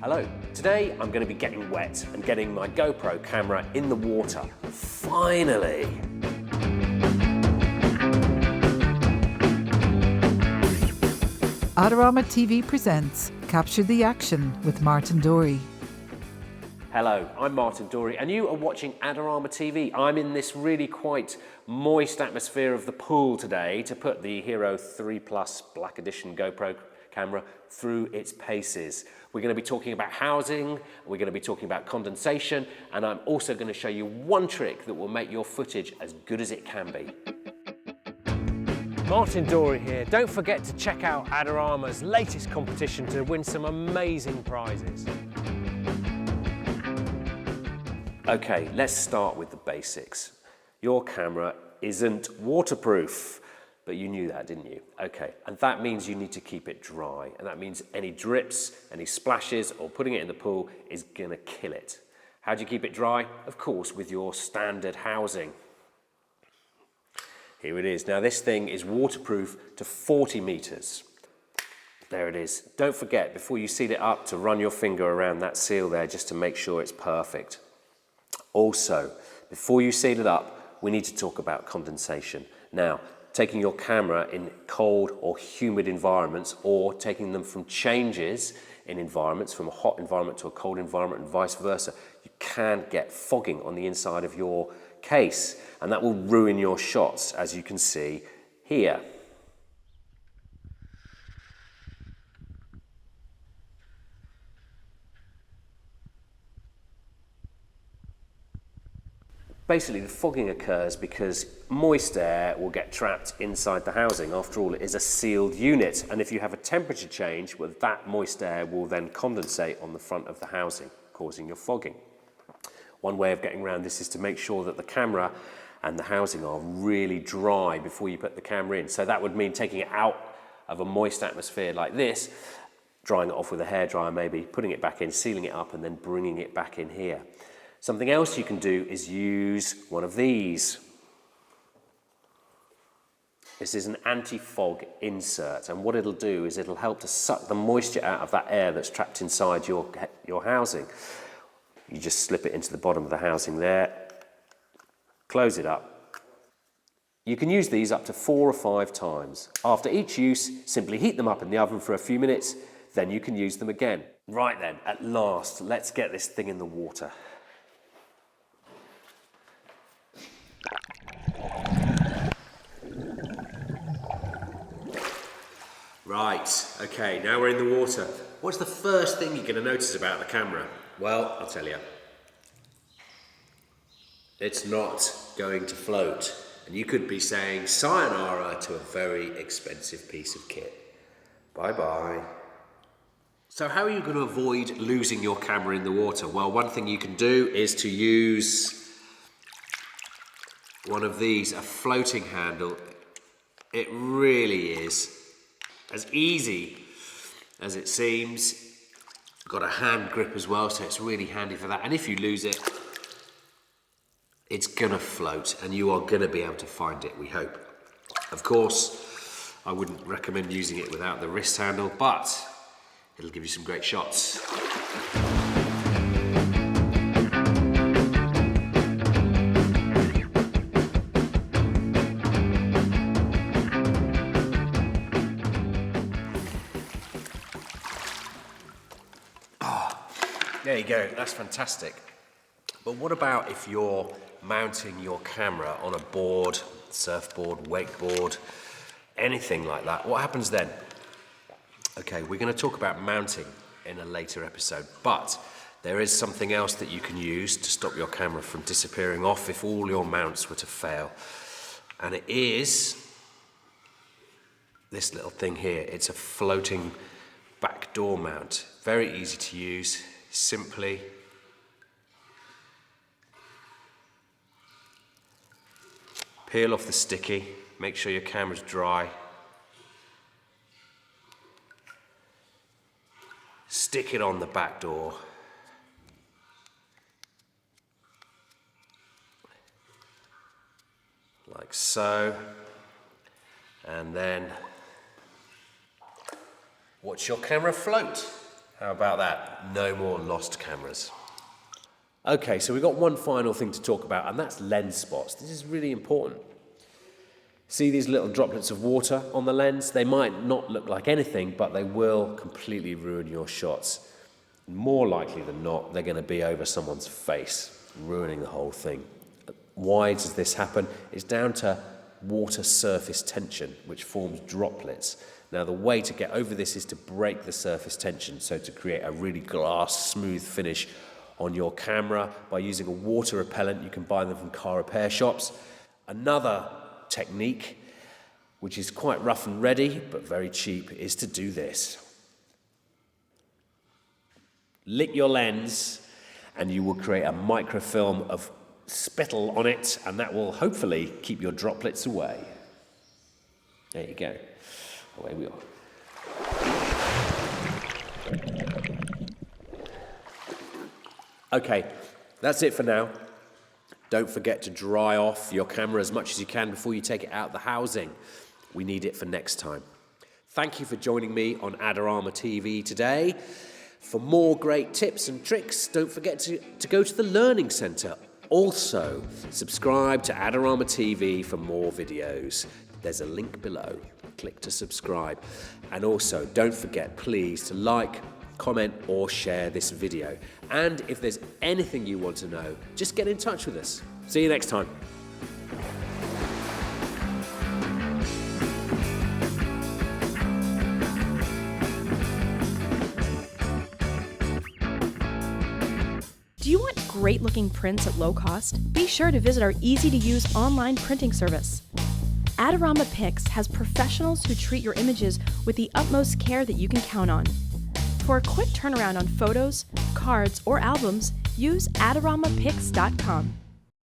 Hello. Today I'm going to be getting wet and getting my GoPro camera in the water. Finally! Adorama TV presents Capture the Action with Martin Dorey. Hello, I'm Martin Dorey and you are watching Adorama TV. I'm in this really quite moist atmosphere of the pool today to put the Hero 3 Plus Black Edition GoPro camera through its paces. We're going to be talking about housing, we're going to be talking about condensation, and I'm also going to show you one trick that will make your footage as good as it can be. Martin Dorey here. Don't forget to check out Adorama's latest competition to win some amazing prizes. Okay, let's start with the basics. Your camera isn't waterproof, but you knew that, didn't you? Okay, and that means you need to keep it dry, and that means any drips, any splashes, or putting it in the pool is gonna kill it. How do you keep it dry? Of course, with your standard housing. Here it is. Now this thing is waterproof to 40 meters. There it is. Don't forget, before you seal it up, to run your finger around that seal there just to make sure it's perfect. Also, before you seal it up, we need to talk about condensation. Now, taking your camera in cold or humid environments, or taking them from changes in environments, from a hot environment to a cold environment and vice versa, you can get fogging on the inside of your case, and that will ruin your shots, as you can see here. Basically, the fogging occurs because moist air will get trapped inside the housing. After all, it is a sealed unit, and if you have a temperature change, well, that moist air will then condensate on the front of the housing, causing your fogging. One way of getting around this is to make sure that the camera and the housing are really dry before you put the camera in. So that would mean taking it out of a moist atmosphere like this, drying it off with a hairdryer maybe, putting it back in, sealing it up, and then bringing it back in here. Something else you can do is use one of these. This is an anti-fog insert, and what it'll do is it'll help to suck the moisture out of that air that's trapped inside your housing. You just slip it into the bottom of the housing there, close it up. You can use these up to 4 or 5 times. After each use, simply heat them up in the oven for a few minutes, then you can use them again. Right then, at last, let's get this thing in the water. Right, okay, now we're in the water. What's the first thing you're going to notice about the camera? Well, I'll tell you. It's not going to float. And you could be saying sayonara to a very expensive piece of kit. Bye-bye. So how are you going to avoid losing your camera in the water? Well, one thing you can do is to use one of these, a floating handle. It really is as easy as it seems. Got a hand grip as well, so it's really handy for that. And if you lose it, it's gonna float and you are gonna be able to find it, we hope. Of course, I wouldn't recommend using it without the wrist handle, but it'll give you some great shots. There you go, that's fantastic. But what about if you're mounting your camera on a board, surfboard, wakeboard, anything like that? What happens then? Okay, we're going to talk about mounting in a later episode, but there is something else that you can use to stop your camera from disappearing off if all your mounts were to fail. And it is this little thing here. It's a floating back door mount. Very easy to use. Simply peel off the sticky, make sure your camera's dry, stick it on the back door, like so, and then watch your camera float. How about that? No more lost cameras. Okay, so we've got one final thing to talk about, and that's lens spots. This is really important. See these little droplets of water on the lens? They might not look like anything, but they will completely ruin your shots. More likely than not, they're going to be over someone's face, ruining the whole thing. Why does this happen? It's down to water surface tension, which forms droplets. Now, the way to get over this is to break the surface tension, so to create a really glass, smooth finish on your camera by using a water repellent. You can buy them from car repair shops. Another technique, which is quite rough and ready, but very cheap, is to do this. Lick your lens, and you will create a microfilm of spittle on it, and that will hopefully keep your droplets away. There you go. Away we are. Okay, that's it for now. Don't forget to dry off your camera as much as you can before you take it out the housing. We need it for next time. Thank you for joining me on Adorama TV today. For more great tips and tricks, don't forget to go to the Learning Centre. Also, subscribe to Adorama TV for more videos. There's a link below. Click to subscribe. And also, don't forget, please, to like, comment or share this video. And if there's anything you want to know, just get in touch with us. See you next time. Do you want great looking prints at low cost? Be sure to visit our easy-to-use online printing service. Adorama Pix has professionals who treat your images with the utmost care that you can count on. For a quick turnaround on photos, cards, or albums, use AdoramaPix.com.